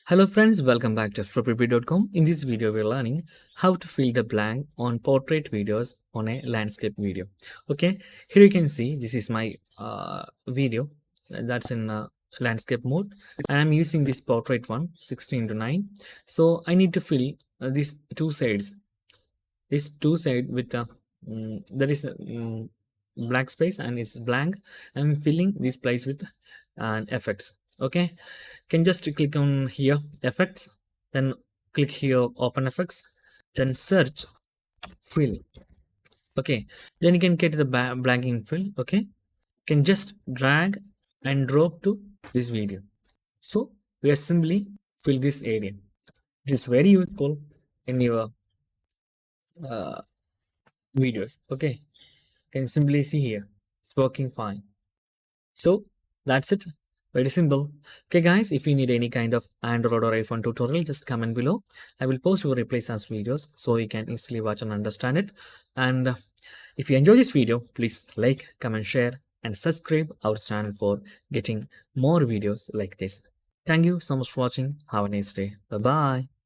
Hello friends, welcome back to Ftopreview.com. In this video, we're learning how to fill the blank on portrait videos on a landscape video. Okay, here you can see this is my video that's in landscape mode, and I'm using this portrait one 16 to 9. So I need to fill these two sides. This two side with there is a black space and it's blank. I'm filling this place with an effects. Okay, can just click on here effects, then click here open effects, then search fill. Okay, then you can get the blanking fill. Okay, can just drag and drop to this video. So we are simply fill this area. This is very useful in your uh, videos. Okay, can simply see here it's working fine. So that's it. Very simple. Okay, guys, if you need any kind of Android or iPhone tutorial, just comment below. I will post your replies as videos so you can easily watch and understand it. And if you enjoy this video, please like, comment, share, and subscribe our channel for getting more videos like this. Thank you so much for watching. Have a nice day. Bye bye.